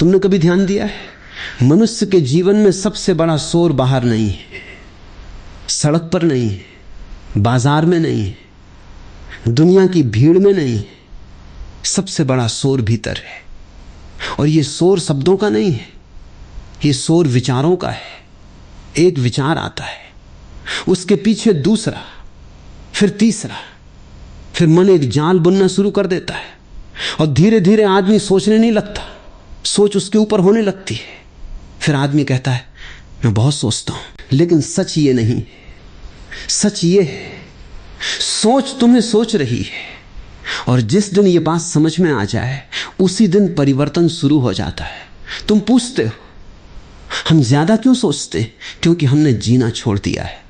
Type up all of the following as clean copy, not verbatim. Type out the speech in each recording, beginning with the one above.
तुमने कभी ध्यान दिया है, मनुष्य के जीवन में सबसे बड़ा शोर बाहर नहीं है, सड़क पर नहीं है, बाजार में नहीं है, दुनिया की भीड़ में नहीं है। सबसे बड़ा शोर भीतर है। और ये शोर शब्दों का नहीं है, ये शोर विचारों का है। एक विचार आता है, उसके पीछे दूसरा, फिर तीसरा, फिर मन एक जाल बुनना शुरू कर देता है और धीरे धीरे आदमी सोचने नहीं लगता, सोच उसके ऊपर होने लगती है। फिर आदमी कहता है मैं बहुत सोचता हूं। लेकिन सच ये नहीं, सच ये है सोच तुम्हें सोच रही है, और जिस दिन ये बात समझ में आ जाए उसी दिन परिवर्तन शुरू हो जाता है। तुम पूछते हो हम ज्यादा क्यों सोचते? क्योंकि हमने जीना छोड़ दिया है।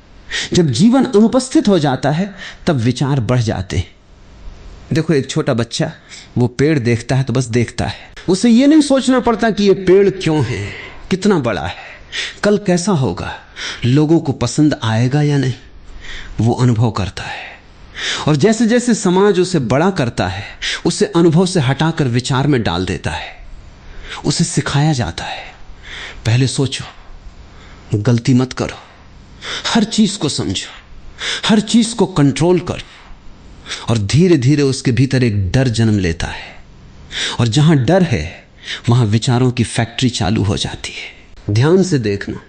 जब जीवन अनुपस्थित हो जाता है तब विचार बढ़ जाते हैं। देखो, एक छोटा बच्चा वो पेड़ देखता है तो बस देखता है, उसे ये नहीं सोचना पड़ता कि ये पेड़ क्यों है, कितना बड़ा है, कल कैसा होगा, लोगों को पसंद आएगा या नहीं, वो अनुभव करता है। और जैसे जैसे समाज उसे बड़ा करता है, उसे अनुभव से हटाकर विचार में डाल देता है। उसे सिखाया जाता है पहले सोचो, गलती मत करो, हर चीज को समझो, हर चीज को कंट्रोल करो। और धीरे धीरे उसके भीतर एक डर जन्म लेता है, और जहां डर है वहां विचारों की फैक्ट्री चालू हो जाती है। ध्यान से देखना,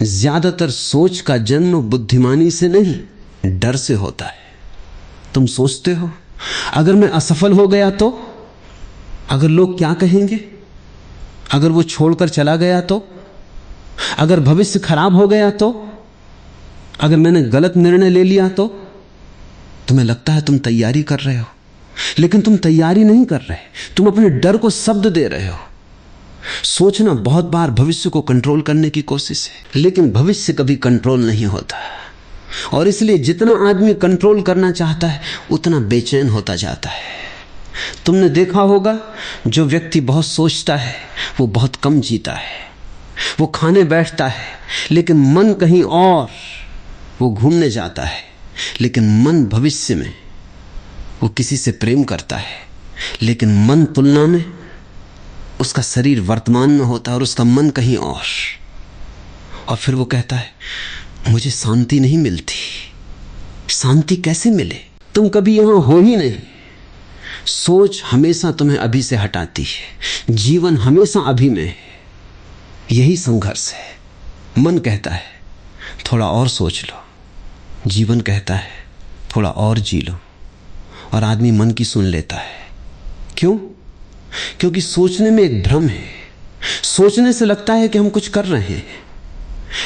ज्यादातर सोच का जन्म बुद्धिमानी से नहीं, डर से होता है। तुम सोचते हो अगर मैं असफल हो गया तो, अगर लोग क्या कहेंगे, अगर वो छोड़कर चला गया तो, अगर भविष्य खराब हो गया तो, अगर मैंने गलत निर्णय ले लिया तो। तुम्हें लगता है तुम तैयारी कर रहे हो, लेकिन तुम तैयारी नहीं कर रहे, तुम अपने डर को शब्द दे रहे हो। सोचना बहुत बार भविष्य को कंट्रोल करने की कोशिश है, लेकिन भविष्य कभी कंट्रोल नहीं होता। और इसलिए जितना आदमी कंट्रोल करना चाहता है उतना बेचैन होता जाता है। तुमने देखा होगा, जो व्यक्ति बहुत सोचता है वो बहुत कम जीता है। वो खाने बैठता है लेकिन मन कहीं और, वो घूमने जाता है लेकिन मन भविष्य में, वो किसी से प्रेम करता है लेकिन मन तुलना में, उसका शरीर वर्तमान में होता है और उसका मन कहीं और फिर वो कहता है मुझे शांति नहीं मिलती। शांति कैसे मिले? तुम कभी यहां हो ही नहीं। सोच हमेशा तुम्हें अभी से हटाती है, जीवन हमेशा अभी में है। यही संघर्ष है। मन कहता है थोड़ा और सोच लो, जीवन कहता है थोड़ा और जी लो, और आदमी मन की सुन लेता है। क्यों? क्योंकि सोचने में एक भ्रम है। सोचने से लगता है कि हम कुछ कर रहे हैं,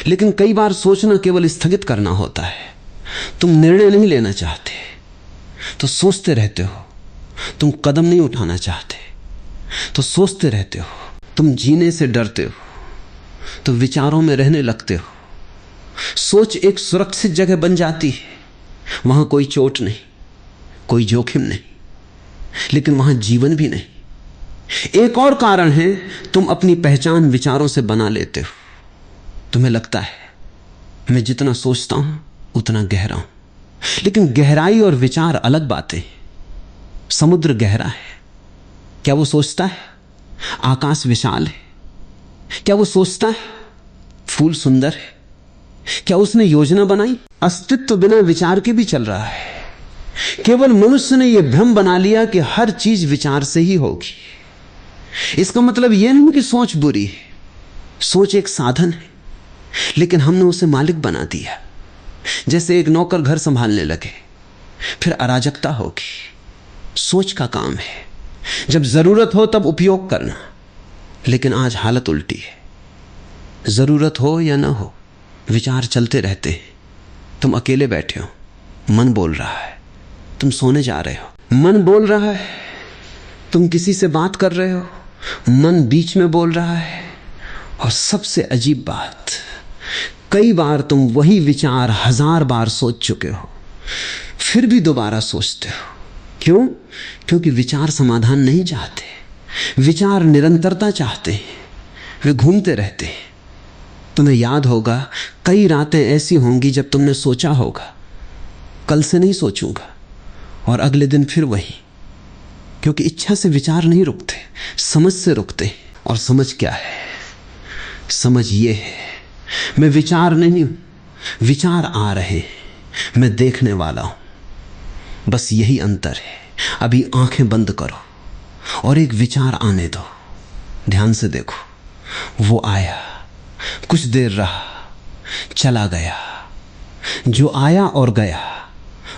लेकिन कई बार सोचना केवल स्थगित करना होता है। तुम निर्णय नहीं लेना चाहते तो सोचते रहते हो, तुम कदम नहीं उठाना चाहते तो सोचते रहते हो, तुम जीने से डरते हो तो विचारों में रहने लगते हो। सोच एक सुरक्षित जगह बन जाती है, वहां कोई चोट नहीं, कोई जोखिम नहीं, लेकिन वहां जीवन भी नहीं। एक और कारण है, तुम अपनी पहचान विचारों से बना लेते हो। तुम्हें लगता है मैं जितना सोचता हूं उतना गहरा हूं, लेकिन गहराई और विचार अलग बातें। समुद्र गहरा है, क्या वो सोचता है आकाश विशाल है? क्या वो सोचता है फूल सुंदर है? क्या उसने योजना बनाई? अस्तित्व बिना विचार के भी चल रहा है। केवल मनुष्य ने यह भ्रम बना लिया कि हर चीज विचार से ही होगी। इसका मतलब यह नहीं कि सोच बुरी है, सोच एक साधन है, लेकिन हमने उसे मालिक बना दिया। जैसे एक नौकर घर संभालने लगे, फिर अराजकता होगी। सोच का काम है जब जरूरत हो तब उपयोग करना, लेकिन आज हालत उल्टी है। जरूरत हो या ना हो, विचार चलते रहते हैं। तुम अकेले बैठे हो, मन बोल रहा है। तुम सोने जा रहे हो, मन बोल रहा है। तुम किसी से बात कर रहे हो, मन बीच में बोल रहा है। और सबसे अजीब बात, कई बार तुम वही विचार 1000 बार सोच चुके हो, फिर भी दोबारा सोचते हो। क्यों? क्योंकि विचार समाधान नहीं चाहते, विचार निरंतरता चाहते हैं, वे घूमते रहते हैं। तुम्हें याद होगा, कई रातें ऐसी होंगी जब तुमने सोचा होगा कल से नहीं सोचूंगा, और अगले दिन फिर वही। क्योंकि इच्छा से विचार नहीं रुकते, समझ से रुकते। और समझ क्या है? समझ ये है, मैं विचार नहीं हूं, विचार आ रहे, मैं देखने वाला हूं। बस यही अंतर है। अभी आंखें बंद करो और एक विचार आने दो। ध्यान से देखो। वो आया, कुछ देर रहा, चला गया। जो आया और गया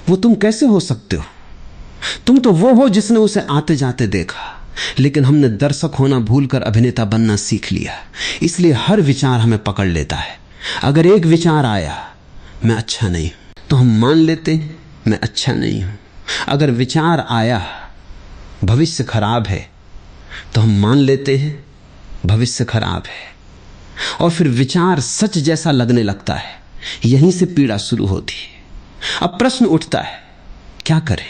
वो तुम कैसे हो सकते हो? तुम तो वो हो जिसने उसे आते जाते देखा। लेकिन हमने दर्शक होना भूलकर अभिनेता बनना सीख लिया। इसलिए हर विचार हमें पकड़ लेता है। अगर एक विचार आया, मैं अच्छा नहीं हूं, तो हम मान लेते हैं मैं अच्छा नहीं हूं। अगर विचार आया, भविष्य खराब है, तो हम मान लेते हैं भविष्य खराब है। और फिर विचार सच जैसा लगने लगता है। यहीं से पीड़ा शुरू होती है। अब प्रश्न उठता है, क्या करें?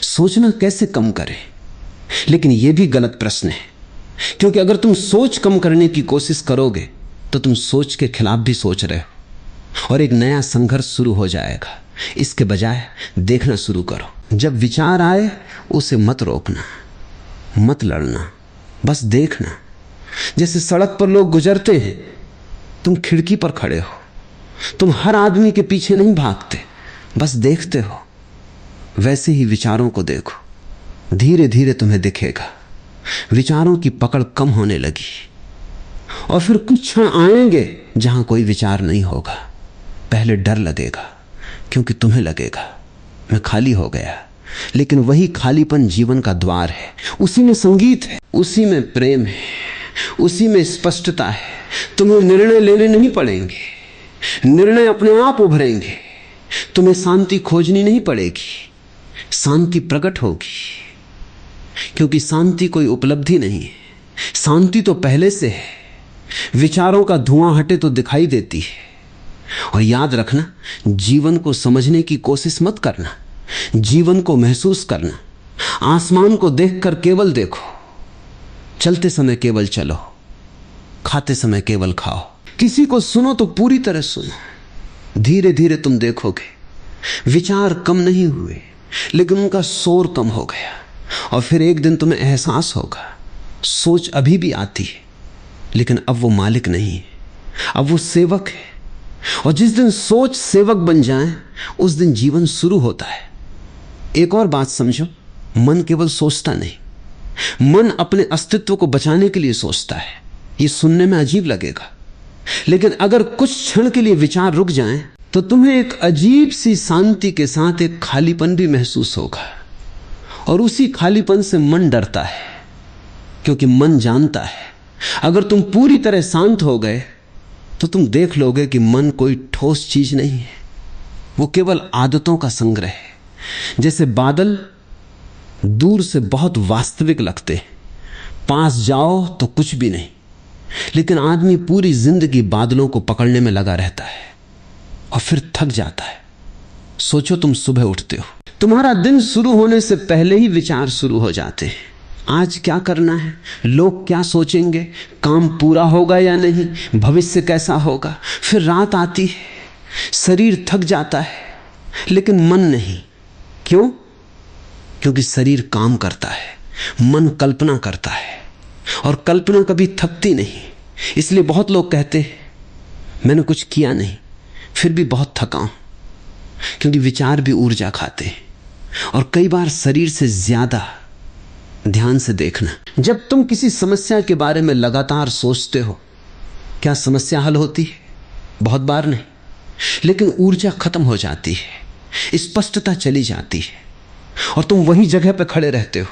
सोचना कैसे कम करें? लेकिन यह भी गलत प्रश्न है, क्योंकि अगर तुम सोच कम करने की कोशिश करोगे तो तुम सोच के खिलाफ भी सोच रहे हो और एक नया संघर्ष शुरू हो जाएगा। इसके बजाय देखना शुरू करो। जब विचार आए उसे मत रोकना, मत लड़ना, बस देखना। जैसे सड़क पर लोग गुजरते हैं, तुम खिड़की पर खड़े हो, तुम हर आदमी के पीछे नहीं भागते, बस देखते हो। वैसे ही विचारों को देखो। धीरे धीरे तुम्हें दिखेगा विचारों की पकड़ कम होने लगी। और फिर कुछ क्षण आएंगे जहां कोई विचार नहीं होगा। पहले डर लगेगा, क्योंकि तुम्हें लगेगा मैं खाली हो गया। लेकिन वही खालीपन जीवन का द्वार है। उसी में संगीत है, उसी में प्रेम है, उसी में स्पष्टता है। तुम्हें निर्णय लेने नहीं पड़ेंगे, निर्णय अपने आप उभरेंगे। तुम्हें शांति खोजनी नहीं पड़ेगी, शांति प्रकट होगी। क्योंकि शांति कोई उपलब्धि नहीं है, शांति तो पहले से है। विचारों का धुआं हटे तो दिखाई देती है। और याद रखना, जीवन को समझने की कोशिश मत करना, जीवन को महसूस करना। आसमान को देखकर केवल देखो, चलते समय केवल चलो, खाते समय केवल खाओ। किसी को सुनो तो पूरी तरह सुनो। धीरे धीरे तुम देखोगे विचार कम नहीं हुए, लेकिन उनका शोर कम हो गया। और फिर एक दिन तुम्हें एहसास होगा, सोच अभी भी आती है, लेकिन अब वो मालिक नहीं है, अब वो सेवक है। और जिस दिन सोच सेवक बन जाए, उस दिन जीवन शुरू होता है। एक और बात समझो, मन केवल सोचता नहीं, मन अपने अस्तित्व को बचाने के लिए सोचता है। ये सुनने में अजीब लगेगा, लेकिन अगर कुछ क्षण के लिए विचार रुक जाएं, तो तुम्हें एक अजीब सी शांति के साथ एक खालीपन भी महसूस होगा। और उसी खालीपन से मन डरता है, क्योंकि मन जानता है अगर तुम पूरी तरह शांत हो गए तो तुम देख लोगे कि मन कोई ठोस चीज नहीं है, वो केवल आदतों का संग्रह है। जैसे बादल दूर से बहुत वास्तविक लगते हैं, पास जाओ तो कुछ भी नहीं, लेकिन आदमी पूरी जिंदगी बादलों को पकड़ने में लगा रहता है और फिर थक जाता है। सोचो, तुम सुबह उठते हो, तुम्हारा दिन शुरू होने से पहले ही विचार शुरू हो जाते हैं। आज क्या करना है, लोग क्या सोचेंगे, काम पूरा होगा या नहीं, भविष्य कैसा होगा। फिर रात आती है, शरीर थक जाता है, लेकिन मन नहीं। क्यों? क्योंकि शरीर काम करता है, मन कल्पना करता है, और कल्पना कभी थकती नहीं। इसलिए बहुत लोग कहते हैं मैंने कुछ किया नहीं, फिर भी बहुत थका हूं, क्योंकि विचार भी ऊर्जा खाते हैं। और कई बार शरीर से ज्यादा। ध्यान से देखना, जब तुम किसी समस्या के बारे में लगातार सोचते हो, क्या समस्या हल होती है? बहुत बार नहीं, लेकिन ऊर्जा खत्म हो जाती है, स्पष्टता चली जाती है, और तुम वही जगह पर खड़े रहते हो।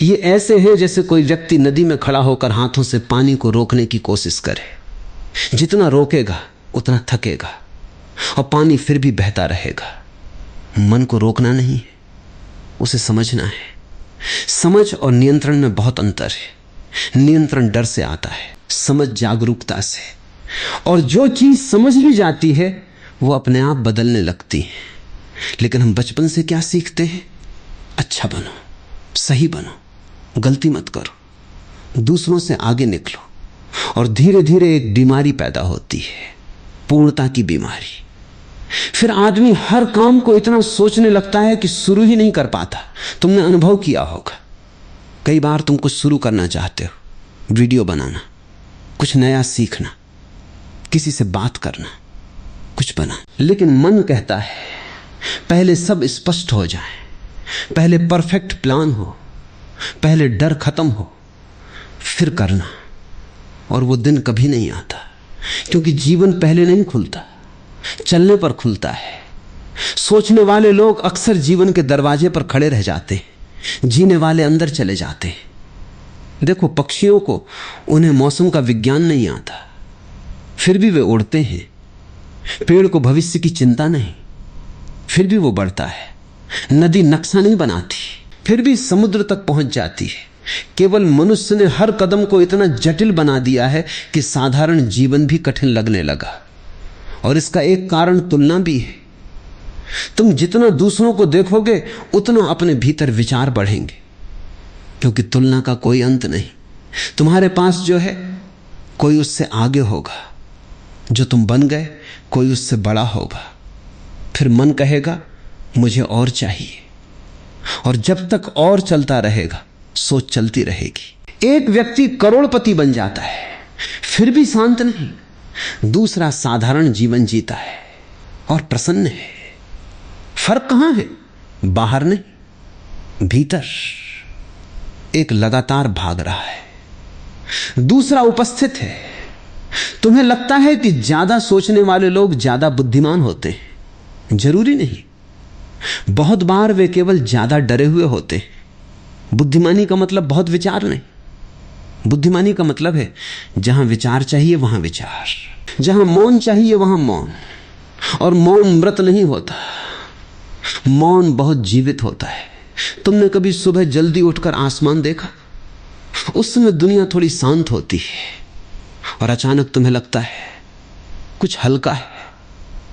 ये ऐसे है जैसे कोई व्यक्ति नदी में खड़ा होकर हाथों से पानी को रोकने की कोशिश करे। जितना रोकेगा उतना थकेगा, और पानी फिर भी बहता रहेगा। मन को रोकना नहीं है, उसे समझना है। समझ और नियंत्रण में बहुत अंतर है। नियंत्रण डर से आता है, समझ जागरूकता से। और जो चीज समझ भी जाती है वो अपने आप बदलने लगती है। लेकिन हम बचपन से क्या सीखते हैं? अच्छा बनो, सही बनो, गलती मत करो, दूसरों से आगे निकलो। और धीरे धीरे एक बीमारी पैदा होती है, पूर्णता की बीमारी। फिर आदमी हर काम को इतना सोचने लगता है कि शुरू ही नहीं कर पाता। तुमने अनुभव किया होगा, कई बार तुम कुछ शुरू करना चाहते हो, वीडियो बनाना, कुछ नया सीखना, किसी से बात करना, कुछ बना। लेकिन मन कहता है पहले सब स्पष्ट हो जाए, पहले परफेक्ट प्लान हो, पहले डर खत्म हो, फिर करना। और वो दिन कभी नहीं आता, क्योंकि जीवन पहले नहीं खुलता, चलने पर खुलता है। सोचने वाले लोग अक्सर जीवन के दरवाजे पर खड़े रह जाते हैं, जीने वाले अंदर चले जाते हैं। देखो पक्षियों को, उन्हें मौसम का विज्ञान नहीं आता, फिर भी वे उड़ते हैं। पेड़ को भविष्य की चिंता नहीं, फिर भी वो बढ़ता है। नदी नक्शा नहीं बनाती, फिर भी समुद्र तक पहुंच जाती है। केवल मनुष्य ने हर कदम को इतना जटिल बना दिया है कि साधारण जीवन भी कठिन लगने लगा। और इसका एक कारण तुलना भी है। तुम जितना दूसरों को देखोगे उतना अपने भीतर विचार बढ़ेंगे, क्योंकि तुलना का कोई अंत नहीं। तुम्हारे पास जो है कोई उससे आगे होगा, जो तुम बन गए कोई उससे बड़ा होगा। फिर मन कहेगा मुझे और चाहिए, और जब तक और चलता रहेगा सोच चलती रहेगी। एक व्यक्ति करोड़पति बन जाता है फिर भी शांत नहीं, दूसरा साधारण जीवन जीता है और प्रसन्न है। फर्क कहां है? बाहर नहीं, भीतर। एक लगातार भाग रहा है, दूसरा उपस्थित है। तुम्हें लगता है कि ज्यादा सोचने वाले लोग ज्यादा बुद्धिमान होते हैं, जरूरी नहीं। बहुत बार वे केवल ज्यादा डरे हुए होते हैं। बुद्धिमानी का मतलब बहुत विचार नहीं, बुद्धिमानी का मतलब है जहां विचार चाहिए वहां विचार, जहां मौन चाहिए वहां मौन। और मौन मृत नहीं होता, मौन बहुत जीवित होता है। तुमने कभी सुबह जल्दी उठकर आसमान देखा? उस समय दुनिया थोड़ी शांत होती है और अचानक तुम्हें लगता है कुछ हल्का है,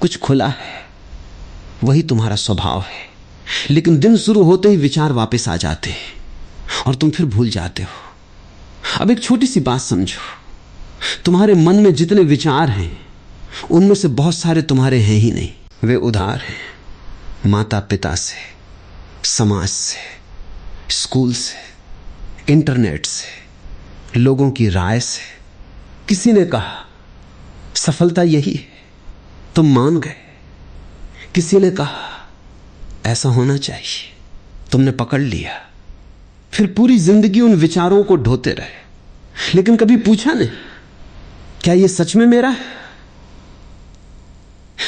कुछ खुला है। वही तुम्हारा स्वभाव है। लेकिन दिन शुरू होते ही विचार वापस आ जाते हैं और तुम फिर भूल जाते हो। अब एक छोटी सी बात समझो, तुम्हारे मन में जितने विचार हैं उनमें से बहुत सारे तुम्हारे हैं ही नहीं। वे उधार हैं, माता पिता से, समाज से, स्कूल से, इंटरनेट से, लोगों की राय से। किसी ने कहा सफलता यही है, तुम मान गए। किसी ने कहा ऐसा होना चाहिए, तुमने पकड़ लिया। फिर पूरी जिंदगी उन विचारों को ढोते रहे, लेकिन कभी पूछा नहीं क्या ये सच में मेरा है?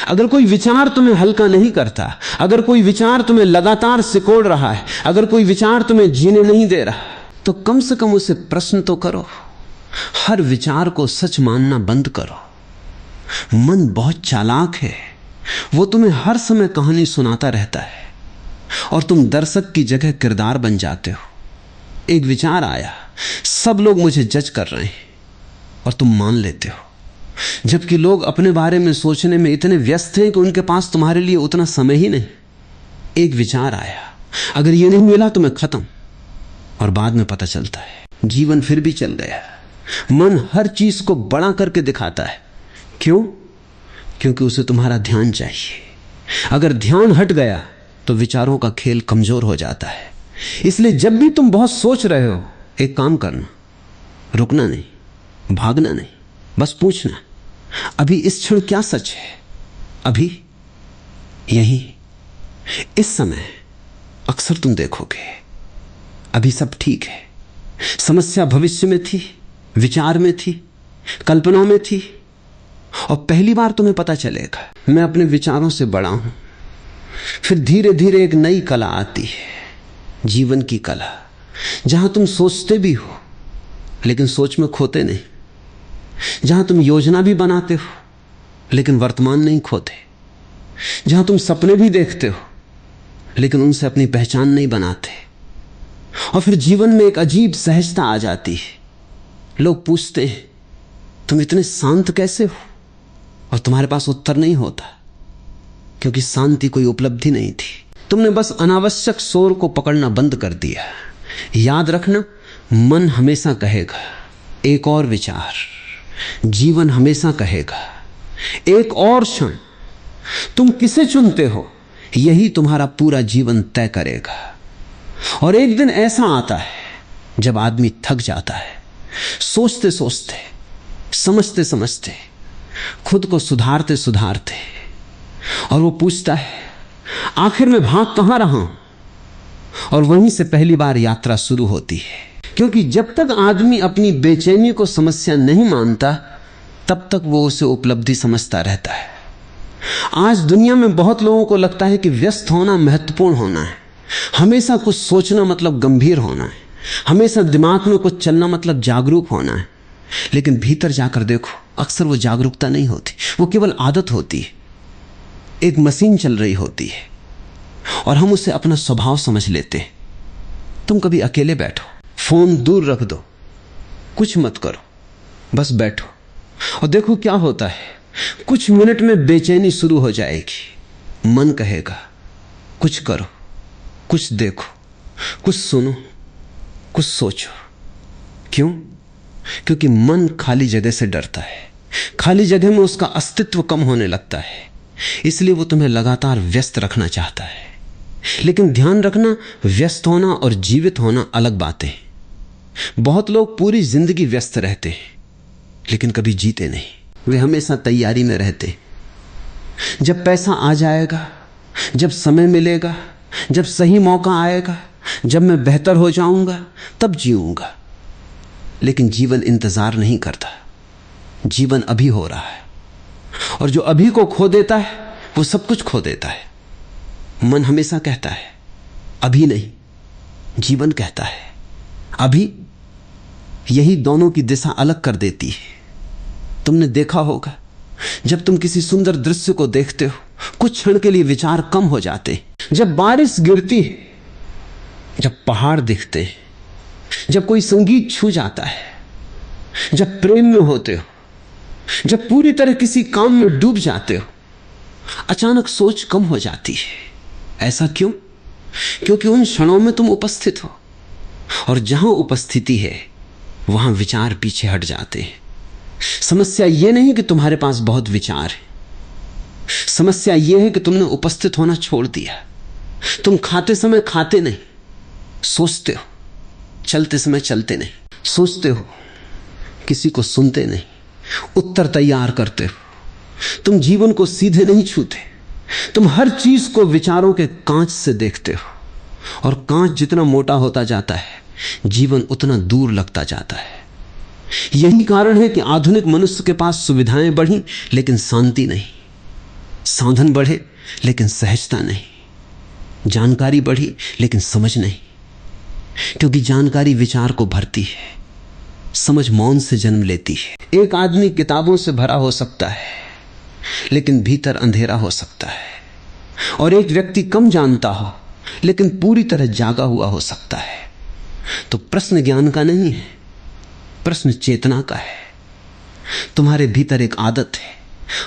अगर कोई विचार तुम्हें हल्का नहीं करता, अगर कोई विचार तुम्हें लगातार सिकोड़ रहा है, अगर कोई विचार तुम्हें जीने नहीं दे रहा, तो कम से कम उसे प्रश्न तो करो। हर विचार को सच मानना बंद करो। मन बहुत चालाक है, वो तुम्हें हर समय कहानी सुनाता रहता है और तुम दर्शक की जगह किरदार बन जाते हो। एक विचार आया, सब लोग मुझे जज कर रहे हैं, और तुम मान लेते हो, जबकि लोग अपने बारे में सोचने में इतने व्यस्त हैं कि उनके पास तुम्हारे लिए उतना समय ही नहीं। एक विचार आया, अगर ये नहीं मिला तो मैं खत्म, और बाद में पता चलता है जीवन फिर भी चल गया। मन हर चीज को बड़ा करके दिखाता है। क्यों? क्योंकि उसे तुम्हारा ध्यान चाहिए। अगर ध्यान हट गया तो विचारों का खेल कमजोर हो जाता है। इसलिए जब भी तुम बहुत सोच रहे हो, एक काम करना, रुकना नहीं, भागना नहीं, बस पूछना अभी इस क्षण क्या सच है? अभी यही इस समय अक्सर तुम देखोगे अभी सब ठीक है। समस्या भविष्य में थी, विचार में थी, कल्पना में थी, और पहली बार तुम्हें पता चलेगा मैं अपने विचारों से बड़ा हूं। फिर धीरे धीरे एक नई कला आती है, जीवन की कला, जहां तुम सोचते भी हो लेकिन सोच में खोते नहीं, जहां तुम योजना भी बनाते हो लेकिन वर्तमान नहीं खोते, जहां तुम सपने भी देखते हो लेकिन उनसे अपनी पहचान नहीं बनाते। और फिर जीवन में एक अजीब सहजता आ जाती है। लोग पूछते हैं तुम इतने शांत कैसे हो, और तुम्हारे पास उत्तर नहीं होता, क्योंकि शांति कोई उपलब्धि नहीं थी। तुमने बस अनावश्यक शोर को पकड़ना बंद कर दिया। याद रखना, मन हमेशा कहेगा एक और विचार, जीवन हमेशा कहेगा एक और क्षण। तुम किसे चुनते हो यही तुम्हारा पूरा जीवन तय करेगा। और एक दिन ऐसा आता है जब आदमी थक जाता है, सोचते सोचते, समझते समझते, खुद को सुधारते सुधारते, और वो पूछता है आखिर मैं भाग कहाँ रहा हूं? और वहीं से पहली बार यात्रा शुरू होती है। क्योंकि जब तक आदमी अपनी बेचैनी को समस्या नहीं मानता, तब तक वो उसे उपलब्धि समझता रहता है। आज दुनिया में बहुत लोगों को लगता है कि व्यस्त होना महत्वपूर्ण होना है, हमेशा कुछ सोचना मतलब गंभीर होना है, हमेशा दिमाग में कुछ चलना मतलब जागरूक होना है। लेकिन भीतर जाकर देखो, अक्सर वो जागरूकता नहीं होती, वो केवल आदत होती है, एक मशीन चल रही होती है और हम उसे अपना स्वभाव समझ लेते हैं। तुम कभी अकेले बैठो, फोन दूर रख दो, कुछ मत करो, बस बैठो और देखो क्या होता है। कुछ मिनट में बेचैनी शुरू हो जाएगी। मन कहेगा कुछ करो, कुछ देखो, कुछ सुनो, कुछ सोचो। क्यों? क्योंकि मन खाली जगह से डरता है, खाली जगह में उसका अस्तित्व कम होने लगता है, इसलिए वो तुम्हें लगातार व्यस्त रखना चाहता है। लेकिन ध्यान रखना, व्यस्त होना और जीवित होना अलग बातें। बहुत लोग पूरी जिंदगी व्यस्त रहते हैं लेकिन कभी जीते नहीं। वे हमेशा तैयारी में रहते, जब पैसा आ जाएगा, जब समय मिलेगा, जब सही मौका आएगा, जब मैं बेहतर हो जाऊंगा तब जीऊंगा। लेकिन जीवन इंतजार नहीं करता, जीवन अभी हो रहा है, और जो अभी को खो देता है वो सब कुछ खो देता है। मन हमेशा कहता है अभी नहीं, जीवन कहता है अभी। यही दोनों की दिशा अलग कर देती है। तुमने देखा होगा, जब तुम किसी सुंदर दृश्य को देखते हो, कुछ क्षण के लिए विचार कम हो जाते। जब बारिश गिरती है, जब पहाड़ दिखते हैं, जब कोई संगीत छू जाता है, जब प्रेम में होते हो, जब पूरी तरह किसी काम में डूब जाते हो, अचानक सोच कम हो जाती है। ऐसा क्यों? क्योंकि उन क्षणों में तुम उपस्थित हो, और जहां उपस्थिति है वहां विचार पीछे हट जाते हैं। समस्या यह नहीं कि तुम्हारे पास बहुत विचार है, समस्या यह है कि तुमने उपस्थित होना छोड़ दिया। तुम खाते समय खाते नहीं, सोचते हो, चलते समय चलते नहीं, सोचते हो, किसी को सुनते नहीं, उत्तर तैयार करते हो। तुम जीवन को सीधे नहीं छूते, तुम हर चीज को विचारों के कांच से देखते हो, और कांच जितना मोटा होता जाता है, जीवन उतना दूर लगता जाता है। यही कारण है कि आधुनिक मनुष्य के पास सुविधाएं बढ़ी लेकिन शांति नहीं, साधन बढ़े लेकिन सहजता नहीं, जानकारी बढ़ी लेकिन समझ नहीं। क्योंकि जानकारी विचार को भरती है, समझ मौन से जन्म लेती है। एक आदमी किताबों से भरा हो सकता है लेकिन भीतर अंधेरा हो सकता है, और एक व्यक्ति कम जानता हो लेकिन पूरी तरह जागा हुआ हो सकता है। तो प्रश्न ज्ञान का नहीं है, प्रश्न चेतना का है। तुम्हारे भीतर एक आदत है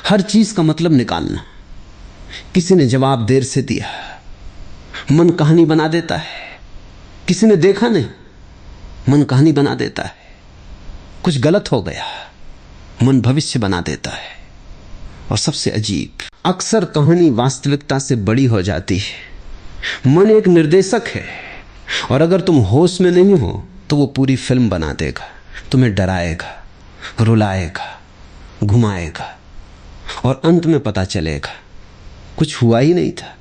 हर चीज का मतलब निकालना। किसी ने जवाब देर से दिया, मन कहानी बना देता है। किसी ने देखा नहीं, मन कहानी बना देता है। कुछ गलत हो गया, मन भविष्य बना देता है। और सबसे अजीब, अक्सर कहानी वास्तविकता से बड़ी हो जाती है। मन एक निर्देशक है, और अगर तुम होश में नहीं हो तो वो पूरी फिल्म बना देगा, तुम्हें डराएगा, रुलाएगा, घुमाएगा, और अंत में पता चलेगा कुछ हुआ ही नहीं था।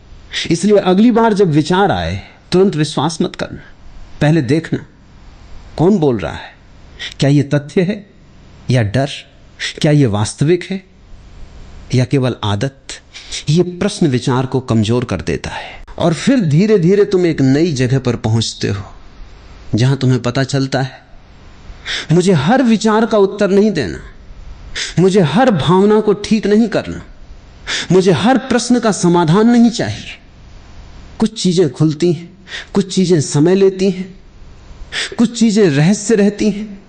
इसलिए अगली बार जब विचार आए तुरंत विश्वास मत करना, पहले देखना कौन बोल रहा है, क्या ये तथ्य है या डर, क्या ये वास्तविक है या केवल आदत। ये प्रश्न विचार को कमजोर कर देता है, और फिर धीरे धीरे तुम एक नई जगह पर पहुंचते हो जहां तुम्हें पता चलता है मुझे हर विचार का उत्तर नहीं देना, मुझे हर भावना को ठीक नहीं करना, मुझे हर प्रश्न का समाधान नहीं चाहिए। कुछ चीजें खुलती हैं, कुछ चीजें समय लेती हैं, कुछ चीजें रहस्य रहती हैं,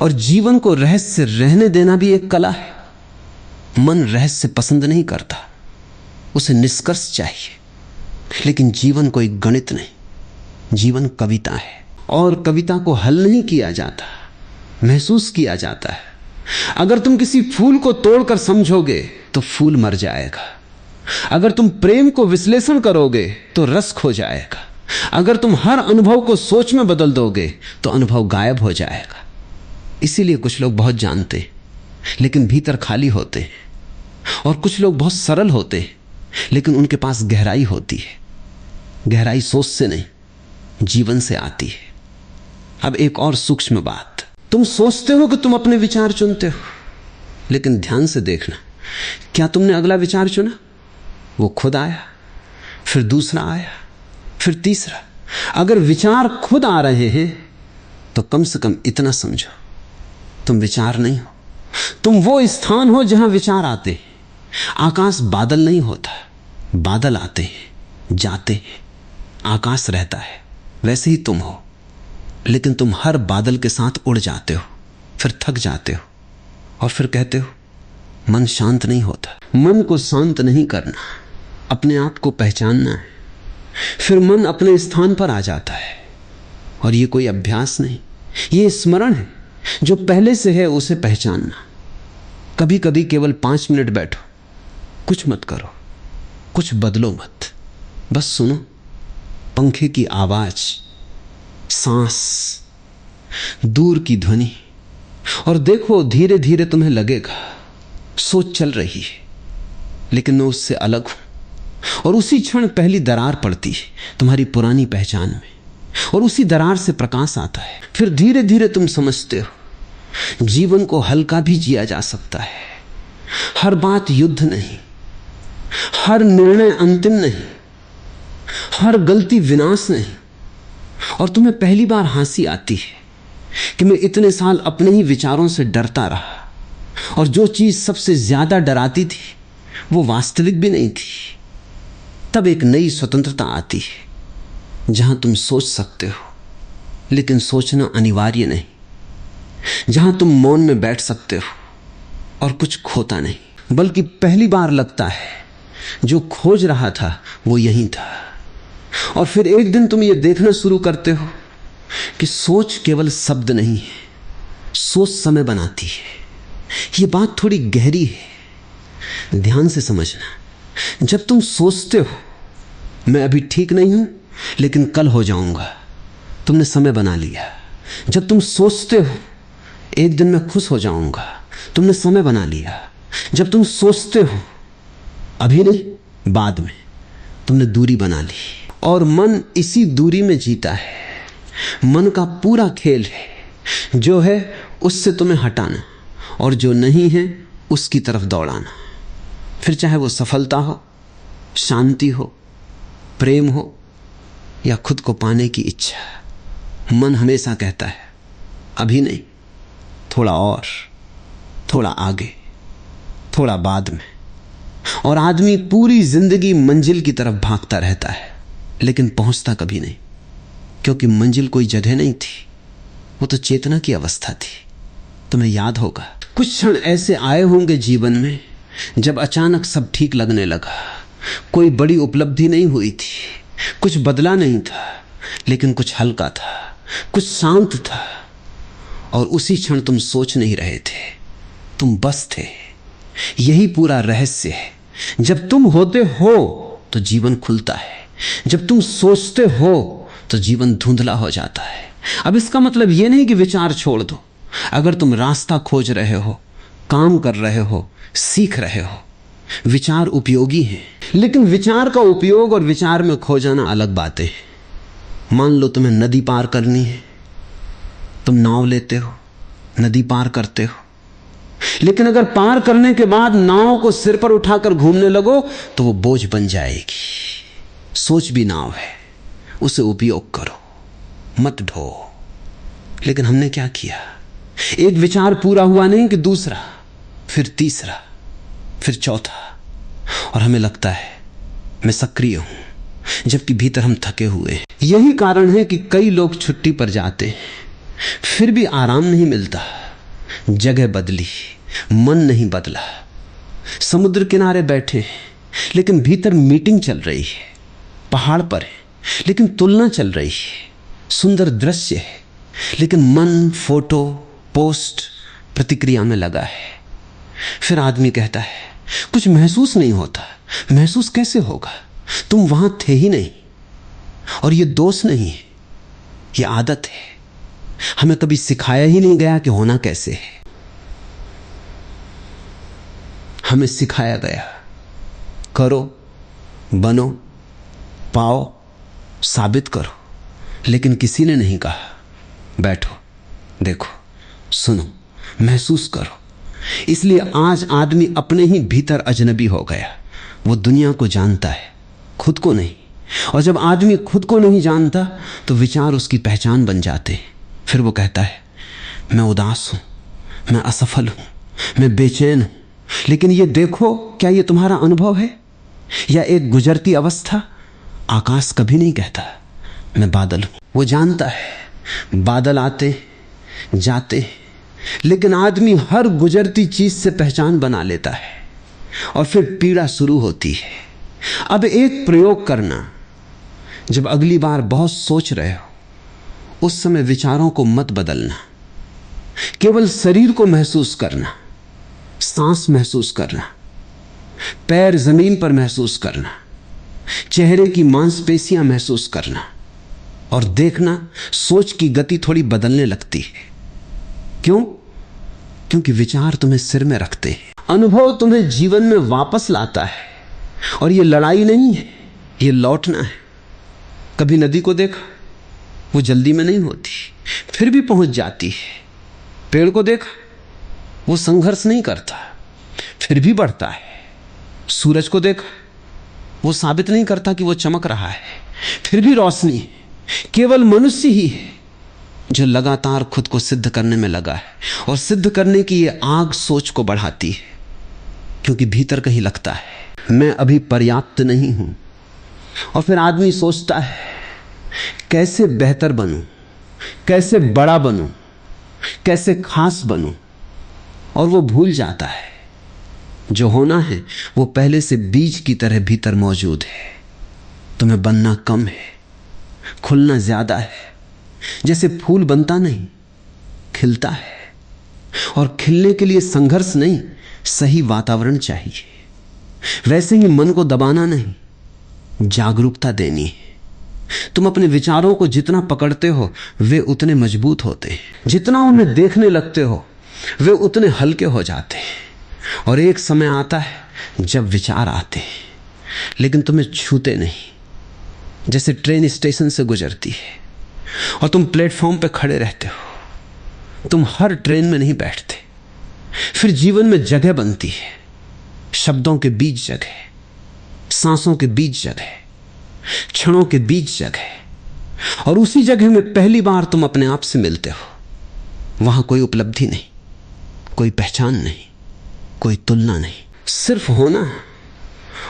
और जीवन को रहस्य रहने देना भी एक कला है। मन रहस्य पसंद नहीं करता, उसे निष्कर्ष चाहिए। लेकिन जीवन कोई गणित नहीं, जीवन कविता है, और कविता को हल नहीं किया जाता, महसूस किया जाता है। अगर तुम किसी फूल को तोड़कर समझोगे तो फूल मर जाएगा। अगर तुम प्रेम को विश्लेषण करोगे तो रस खो जाएगा। अगर तुम हर अनुभव को सोच में बदल दोगे तो अनुभव गायब हो जाएगा। इसीलिए कुछ लोग बहुत जानते हैं लेकिन भीतर खाली होते हैं, और कुछ लोग बहुत सरल होते हैं लेकिन उनके पास गहराई होती है। गहराई सोच से नहीं, जीवन से आती है। अब एक और सूक्ष्म बात, तुम सोचते हो कि तुम अपने विचार चुनते हो, लेकिन ध्यान से देखना, क्या तुमने अगला विचार चुना? वो खुद आया, फिर दूसरा आया, फिर तीसरा। अगर विचार खुद आ रहे हैं तो कम से कम इतना समझो, तुम विचार नहीं हो, तुम वो स्थान हो जहां विचार आते हैं। आकाश बादल नहीं होता, बादल आते हैं, जाते हैं, आकाश रहता है। वैसे ही तुम हो, लेकिन तुम हर बादल के साथ उड़ जाते हो, फिर थक जाते हो और फिर कहते हो मन शांत नहीं होता। मन को शांत नहीं करना, अपने आप को पहचानना है। फिर मन अपने स्थान पर आ जाता है। और ये कोई अभ्यास नहीं, ये स्मरण है। जो पहले से है उसे पहचानना। कभी कभी केवल 5 मिनट बैठो, कुछ मत करो, कुछ बदलो मत, बस सुनो पंखे की आवाज, सांस, दूर की ध्वनि, और देखो धीरे धीरे तुम्हें लगेगा सोच चल रही है लेकिन मैं उससे अलग हूं। और उसी क्षण पहली दरार पड़ती है तुम्हारी पुरानी पहचान में, और उसी दरार से प्रकाश आता है। फिर धीरे धीरे तुम समझते हो जीवन को हल्का भी जिया जा सकता है। हर बात युद्ध नहीं, हर निर्णय अंतिम नहीं, हर गलती विनाश नहीं। और तुम्हें पहली बार हंसी आती है कि मैं इतने साल अपने ही विचारों से डरता रहा, और जो चीज सबसे ज्यादा डराती थी वो वास्तविक भी नहीं थी। तब एक नई स्वतंत्रता आती है जहां तुम सोच सकते हो, लेकिन सोचना अनिवार्य नहीं। जहां तुम मौन में बैठ सकते हो और कुछ खोता नहीं, बल्कि पहली बार लगता है जो खोज रहा था वो यहीं था। और फिर एक दिन तुम ये देखना शुरू करते हो कि सोच केवल शब्द नहीं है, सोच समय बनाती है। ये बात थोड़ी गहरी है, ध्यान से समझना। जब तुम सोचते हो मैं अभी ठीक नहीं हूं लेकिन कल हो जाऊंगा, तुमने समय बना लिया। जब तुम सोचते हो एक दिन मैं खुश हो जाऊंगा, तुमने समय बना लिया। जब तुम सोचते हो अभी नहीं बाद में, तुमने दूरी बना ली। और मन इसी दूरी में जीता है। मन का पूरा खेल है जो है उससे तुम्हें हटाना, और जो नहीं है उसकी तरफ दौड़ाना। फिर चाहे वो सफलता हो, शांति हो, प्रेम हो, या खुद को पाने की इच्छा। मन हमेशा कहता है अभी नहीं, थोड़ा और, थोड़ा आगे, थोड़ा बाद में। और आदमी पूरी जिंदगी मंजिल की तरफ भागता रहता है लेकिन पहुंचता कभी नहीं, क्योंकि मंजिल कोई जगह नहीं थी, वो तो चेतना की अवस्था थी। तुम्हें याद होगा कुछ क्षण ऐसे आए होंगे जीवन में जब अचानक सब ठीक लगने लगा। कोई बड़ी उपलब्धि नहीं हुई थी, कुछ बदला नहीं था, लेकिन कुछ हल्का था, कुछ शांत था। और उसी क्षण तुम सोच नहीं रहे थे, तुम बस थे। यही पूरा रहस्य है। जब तुम होते हो तो जीवन खुलता है, जब तुम सोचते हो तो जीवन धुंधला हो जाता है। अब इसका मतलब यह नहीं कि विचार छोड़ दो। अगर तुम रास्ता खोज रहे हो, काम कर रहे हो, सीख रहे हो, विचार उपयोगी हैं। लेकिन विचार का उपयोग और विचार में खो जाना अलग बातें हैं। मान लो तुम्हें नदी पार करनी है, तुम नाव लेते हो, नदी पार करते हो, लेकिन अगर पार करने के बाद नाव को सिर पर उठाकर घूमने लगो तो वो बोझ बन जाएगी। सोच भी नाव है, उसे उपयोग करो, मत ढो। लेकिन हमने क्या किया, एक विचार पूरा हुआ नहीं कि दूसरा, फिर तीसरा, फिर चौथा, और हमें लगता है मैं सक्रिय हूं, जबकि भीतर हम थके हुए हैं। यही कारण है कि कई लोग छुट्टी पर जाते हैं, फिर भी आराम नहीं मिलता। जगह बदली, मन नहीं बदला। समुद्र किनारे बैठे लेकिन भीतर मीटिंग चल रही है, पहाड़ पर है लेकिन तुलना चल रही है, सुंदर दृश्य है लेकिन मन फोटो, पोस्ट, प्रतिक्रिया में लगा है। फिर आदमी कहता है कुछ महसूस नहीं होता। महसूस कैसे होगा, तुम वहां थे ही नहीं। और ये दोष नहीं है, ये आदत है। हमें कभी सिखाया ही नहीं गया कि होना कैसे है। हमें सिखाया गया करो, बनो, पाओ, साबित करो, लेकिन किसी ने नहीं कहा बैठो, देखो, सुनो, महसूस करो। इसलिए आज आदमी अपने ही भीतर अजनबी हो गया। वो दुनिया को जानता है, खुद को नहीं। और जब आदमी खुद को नहीं जानता तो विचार उसकी पहचान बन जाते हैं। फिर वो कहता है मैं उदास हूं, मैं असफल हूं, मैं बेचैन हूं। लेकिन ये देखो, क्या ये तुम्हारा अनुभव है या एक गुजरती अवस्था? आकाश कभी नहीं कहता मैं बादल हूं। वो जानता है बादल आते जाते, लेकिन आदमी हर गुजरती चीज से पहचान बना लेता है और फिर पीड़ा शुरू होती है। अब एक प्रयोग करना, जब अगली बार बहुत सोच रहे हो उस समय विचारों को मत बदलना, केवल शरीर को महसूस करना, सांस महसूस करना, पैर जमीन पर महसूस करना, चेहरे की मांसपेशियां महसूस करना और देखना सोच की गति थोड़ी बदलने लगती है। क्यों? क्योंकि विचार तुम्हें सिर में रखते हैं। अनुभव तुम्हें जीवन में वापस लाता है और यह लड़ाई नहीं है, यह लौटना है। कभी नदी को देखा, वो जल्दी में नहीं होती, फिर भी पहुंच जाती है। पेड़ को देखा, वो संघर्ष नहीं करता, फिर भी बढ़ता है। सूरज को देखा, वो साबित नहीं करता कि वो चमक रहा है, फिर भी रोशनी। केवल मनुष्य ही है जो लगातार खुद को सिद्ध करने में लगा है, और सिद्ध करने की ये आग सोच को बढ़ाती है, क्योंकि भीतर कहीं लगता है मैं अभी पर्याप्त नहीं हूं। और फिर आदमी सोचता है कैसे बेहतर बनूं, कैसे बड़ा बनूं, कैसे खास बनूं, और वो भूल जाता है जो होना है वो पहले से बीज की तरह भीतर मौजूद है। तुम्हें बनना कम है, खुलना ज्यादा है। जैसे फूल बनता नहीं, खिलता है, और खिलने के लिए संघर्ष नहीं, सही वातावरण चाहिए। वैसे ही मन को दबाना नहीं, जागरूकता देनी है। तुम अपने विचारों को जितना पकड़ते हो वे उतने मजबूत होते हैं, जितना उन्हें देखने लगते हो वे उतने हल्के हो जाते हैं। और एक समय आता है जब विचार आते हैं लेकिन तुम्हें छूते नहीं। जैसे ट्रेन स्टेशन से गुजरती है और तुम प्लेटफॉर्म पे खड़े रहते हो, तुम हर ट्रेन में नहीं बैठते। फिर जीवन में जगह बनती है, शब्दों के बीच जगह, सांसों के बीच जगह, क्षणों के बीच जगह, और उसी जगह में पहली बार तुम अपने आप से मिलते हो। वहां कोई उपलब्धि नहीं, कोई पहचान नहीं, कोई तुलना नहीं, सिर्फ होना।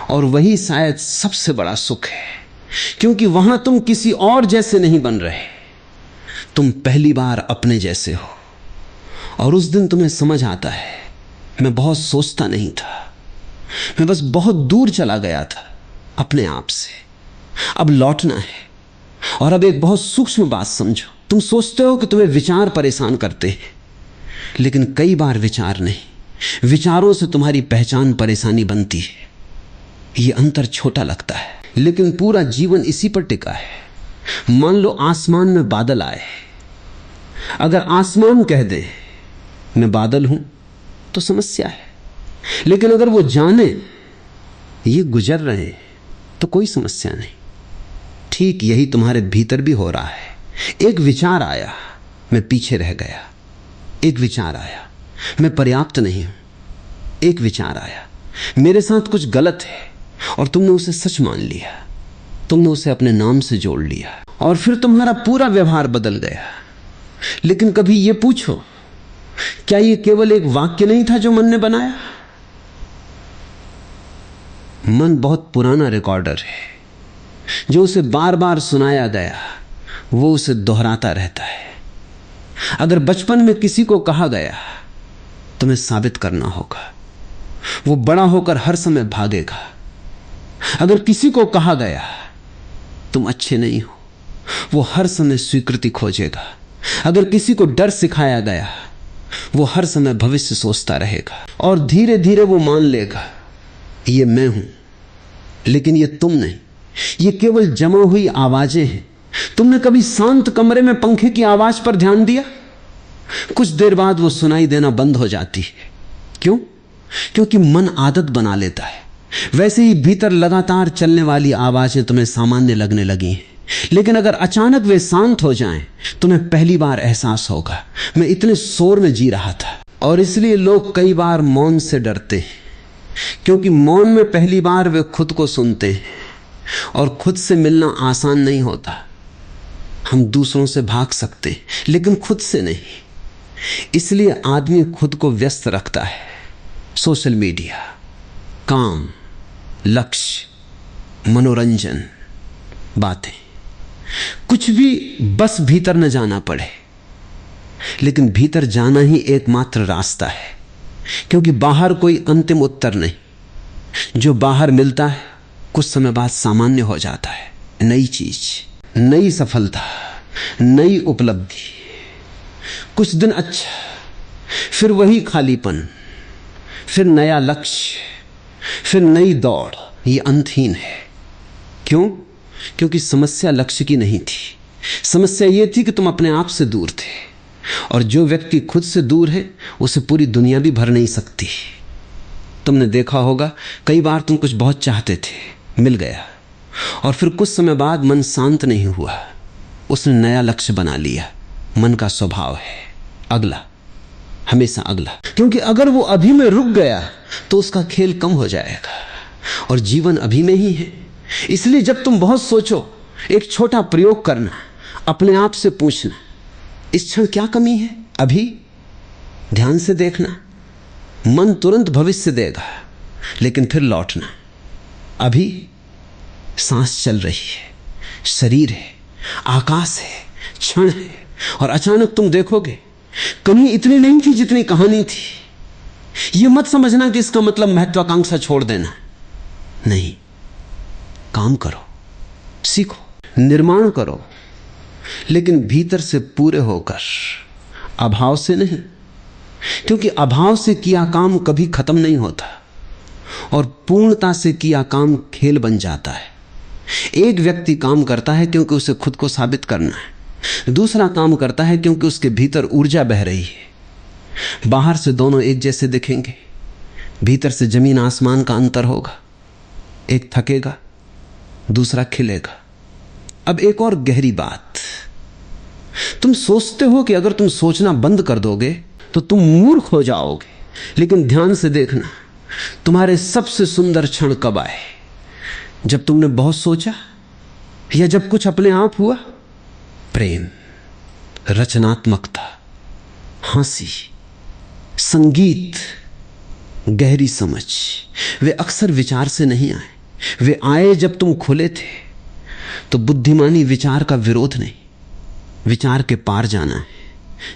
और वही शायद सबसे बड़ा सुख है, क्योंकि वहां तुम किसी और जैसे नहीं बन रहे, तुम पहली बार अपने जैसे हो। और उस दिन तुम्हें समझ आता है मैं बहुत सोचता नहीं था, मैं बस बहुत दूर चला गया था अपने आप से। अब लौटना है। और अब एक बहुत सूक्ष्म बात समझो, तुम सोचते हो कि तुम्हें विचार परेशान करते हैं, लेकिन कई बार विचार नहीं, विचारों से तुम्हारी पहचान परेशानी बनती है। ये अंतर छोटा लगता है, लेकिन पूरा जीवन इसी पर टिका है। मान लो आसमान में बादल आए, अगर आसमान कह दे मैं बादल हूं तो समस्या है, लेकिन अगर वो जाने ये गुजर रहे तो कोई समस्या नहीं। ठीक यही तुम्हारे भीतर भी हो रहा है। एक विचार आया, मैं पीछे रह गया। एक विचार आया, मैं पर्याप्त नहीं हूं। एक विचार आया, मेरे साथ कुछ गलत है, और तुमने उसे सच मान लिया, तुमने उसे अपने नाम से जोड़ लिया, और फिर तुम्हारा पूरा व्यवहार बदल गया। लेकिन कभी यह पूछो, क्या यह केवल एक वाक्य नहीं था जो मन ने बनाया? मन बहुत पुराना रिकॉर्डर है, जो उसे बार बार सुनाया गया वो उसे दोहराता रहता है। अगर बचपन में किसी को कहा गया तुम्हें साबित करना होगा, वो बड़ा होकर हर समय भागेगा। अगर किसी को कहा गया तुम अच्छे नहीं हो, वो हर समय स्वीकृति खोजेगा। अगर किसी को डर सिखाया गया वो हर समय भविष्य सोचता रहेगा, और धीरे धीरे वो मान लेगा ये मैं हूं, लेकिन ये तुम नहीं। ये केवल जमा हुई आवाजें हैं तुमने कभी शांत कमरे में पंखे की आवाज पर ध्यान दिया? कुछ देर बाद वो सुनाई देना बंद हो जाती है। क्यों? क्योंकि मन आदत बना लेता है। वैसे ही भीतर लगातार चलने वाली आवाजें तुम्हें सामान्य लगने लगी हैं, लेकिन अगर अचानक वे शांत हो जाएं, तुम्हें पहली बार एहसास होगा, मैं इतने शोर में जी रहा था। और इसलिए लोग कई बार मौन से डरते हैं, क्योंकि मौन में पहली बार वे खुद को सुनते हैं, और खुद से मिलना आसान नहीं होता। हम दूसरों से भाग सकते हैं, लेकिन खुद से नहीं। इसलिए आदमी खुद को व्यस्त रखता है। सोशल मीडिया, काम, लक्ष्य, मनोरंजन, बातें, कुछ भी, बस भीतर न जाना पड़े। लेकिन भीतर जाना ही एकमात्र रास्ता है, क्योंकि बाहर कोई अंतिम उत्तर नहीं। जो बाहर मिलता है कुछ समय बाद सामान्य हो जाता है। नई चीज, नई सफलता, नई उपलब्धि, कुछ दिन अच्छा, फिर वही खालीपन, फिर नया लक्ष्य, फिर नई दौड़। ये अंतहीन है। क्यों? क्योंकि समस्या लक्ष्य की नहीं थी। समस्या ये थी कि तुम अपने आप से दूर थे, और जो व्यक्ति खुद से दूर है उसे पूरी दुनिया भी भर नहीं सकती। तुमने देखा होगा, कई बार तुम कुछ बहुत चाहते थे, मिल गया, और फिर कुछ समय बाद मन शांत नहीं हुआ, उसने नया लक्ष्य बना लिया। मन का स्वभाव है अगला, हमेशा अगला। क्योंकि अगर वो अभी में रुक गया तो उसका खेल कम हो जाएगा, और जीवन अभी में ही है। इसलिए जब तुम बहुत सोचो, एक छोटा प्रयोग करना, अपने आप से पूछना, इस क्षण क्या कमी है? अभी ध्यान से देखना, मन तुरंत भविष्य देगा, लेकिन फिर लौटना। अभी सांस चल रही है, शरीर है, आकाश है, क्षण है, और अचानक तुम देखोगे कमी इतनी नहीं थी जितनी कहानी थी। यह मत समझना कि इसका मतलब महत्वाकांक्षा छोड़ देना, नहीं। काम करो, सीखो, निर्माण करो, लेकिन भीतर से पूरे होकर, अभाव से नहीं। क्योंकि अभाव से किया काम कभी खत्म नहीं होता, और पूर्णता से किया काम खेल बन जाता है। एक व्यक्ति काम करता है क्योंकि उसे खुद को साबित करना है, दूसरा काम करता है क्योंकि उसके भीतर ऊर्जा बह रही है। बाहर से दोनों एक जैसे दिखेंगे, भीतर से जमीन आसमान का अंतर होगा। एक थकेगा, दूसरा खिलेगा। अब एक और गहरी बात, तुम सोचते हो कि अगर तुम सोचना बंद कर दोगे तो तुम मूर्ख हो जाओगे, लेकिन ध्यान से देखना, तुम्हारे सबसे सुंदर क्षण कब आए? जब तुमने बहुत सोचा, या जब कुछ अपने आप हुआ? प्रेम, रचनात्मकता, हंसी, संगीत, गहरी समझ, वे अक्सर विचार से नहीं आए। वे आए जब तुम खुले थे। तो बुद्धिमानी विचार का विरोध नहीं, विचार के पार जाना है।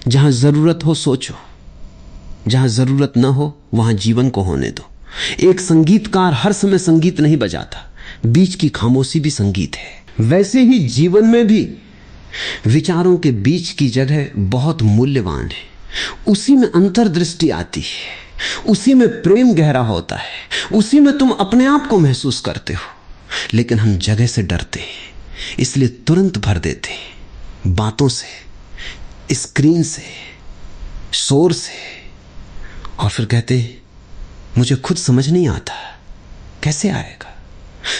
जहां जरूरत हो सोचो, जहां जरूरत ना हो वहां जीवन को होने दो। एक संगीतकार हर समय संगीत नहीं बजाता, बीच की खामोशी भी संगीत है। वैसे ही जीवन में भी विचारों के बीच की जगह बहुत मूल्यवान है। उसी में अंतर्दृष्टि आती है, उसी में प्रेम गहरा होता है, उसी में तुम अपने आप को महसूस करते हो। लेकिन हम जगह से डरते हैं, इसलिए तुरंत भर देते हैं बातों से, स्क्रीन से, शोर से, और फिर कहते हैं मुझे खुद समझ नहीं आता। कैसे आएगा?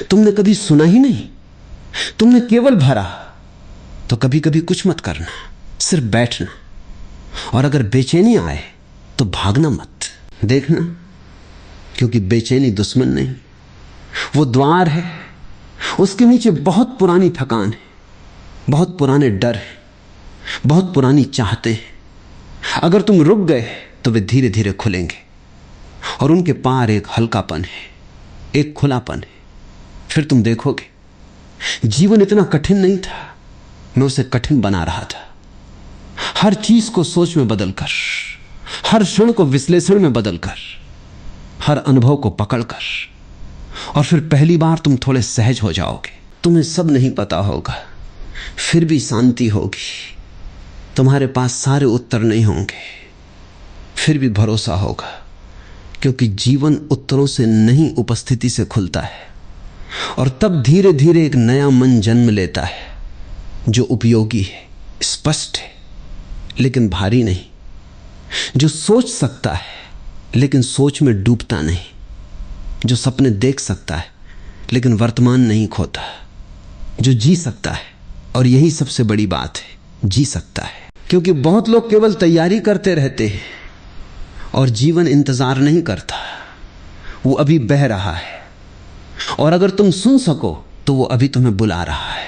तुमने कभी सुना ही नहीं, तुमने केवल भरा। तो कभी कभी कुछ मत करना, सिर्फ बैठना, और अगर बेचैनी आए तो भागना मत। देखना, क्योंकि बेचैनी दुश्मन नहीं, वो द्वार है। उसके नीचे बहुत पुरानी थकान है, बहुत पुराने डर है, बहुत पुरानी चाहते हैं। अगर तुम रुक गए तो वे धीरे धीरे खुलेंगे, और उनके पार एक हल्कापन है, एक खुलापन है। फिर तुम देखोगे जीवन इतना कठिन नहीं था, मैं उसे कठिन बना रहा था। हर चीज को सोच में बदलकर, हर क्षण को विश्लेषण में बदलकर, हर अनुभव को पकड़कर, और फिर पहली बार तुम थोड़े सहज हो जाओगे। तुम्हें सब नहीं पता होगा, फिर भी शांति होगी। तुम्हारे पास सारे उत्तर नहीं होंगे, फिर भी भरोसा होगा, क्योंकि जीवन उत्तरों से नहीं उपस्थिति से खुलता है। और तब धीरे धीरे एक नया मन जन्म लेता है, जो उपयोगी है, स्पष्ट है लेकिन भारी नहीं, जो सोच सकता है लेकिन सोच में डूबता नहीं, जो सपने देख सकता है लेकिन वर्तमान नहीं खोता, जो जी सकता है, और यही सबसे बड़ी बात है, जी सकता है। क्योंकि बहुत लोग केवल तैयारी करते रहते हैं और जीवन इंतजार नहीं करता, वो अभी बह रहा है, और अगर तुम सुन सको तो वो अभी तुम्हें बुला रहा है।